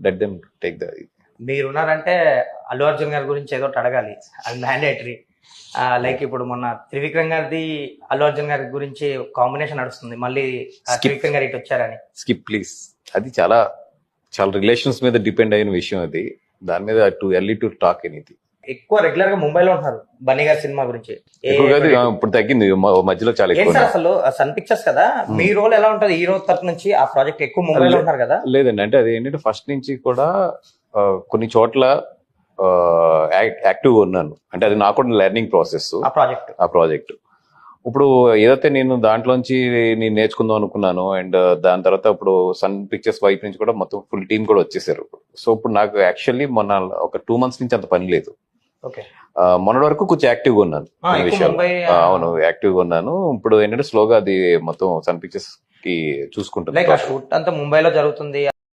Let them take the. మీరున్నారంటే అల్లు అర్జున్ గారి గురించి ఏదో ఒకటి అడగాలి, అది మ్యాండేటరీ. లైక్ ఇప్పుడు మొన్న త్రివిక్రమ్ గారిది అల్లు అర్జున్ గారి గురించి కాంబినేషన్ నడుస్తుంది, మళ్ళీ త్రివిక్రమ్ గారు ఇటు వచ్చారని. Skip please. అది చాలా చాలా రిలేషన్స్ మీద డిపెండ్ అయిన విషయం అది. దాని మీద to early to talk anything. ఎక్కువ రెగ్యులర్ గా ముంబైలో ఉంటున్నారు బన్నీ గారి సినిమా గురించి. ఇప్పుడు తగ్గింది, మధ్యలో చాలా ఏంటి ఎక్కువ. సార్ అసలు సన్ పిక్చర్స్ కదా, మీ రోల్ ఎలా ఉంటది హీరో తరపు నుంచి? ఆ ప్రాజెక్ట్ ఎక్కువ ముంబైలో ఉంటున్నారు కదా. లేదండి, అంటే అది ఏంటంటే ఫస్ట్ నుంచి కూడా కొన్ని చోట్ల యాక్టివ్గా ఉన్నాను. అంటే అది నాకు కూడా లెర్నింగ్ ప్రాసెస్ ఆ ప్రాజెక్ట్. ఇప్పుడు ఏదైతే నేను దాంట్లోంచి నేను నేర్చుకుందాం అనుకున్నాను, అండ్ దాని తర్వాత ఇప్పుడు సన్ పిక్చర్స్ వైపు నుంచి కూడా మొత్తం ఫుల్ టీమ్ కూడా వచ్చేసారు. సో ఇప్పుడు నాకు యాక్చువల్లీ మొన్న ఒక 2 months నుంచి అంత పని లేదు. మొన్నటి వరకు కొంచెం యాక్టివ్గా ఉన్నాను ఈ విషయాలు. అవును, యాక్టివ్గా ఉన్నాను. ఇప్పుడు ఏంటంటే స్లోగా అది మొత్తం సన్ పిక్చర్స్ కి చూసుకుంటాను. షూట్ అంతా ముంబైలో జరుగుతుంది.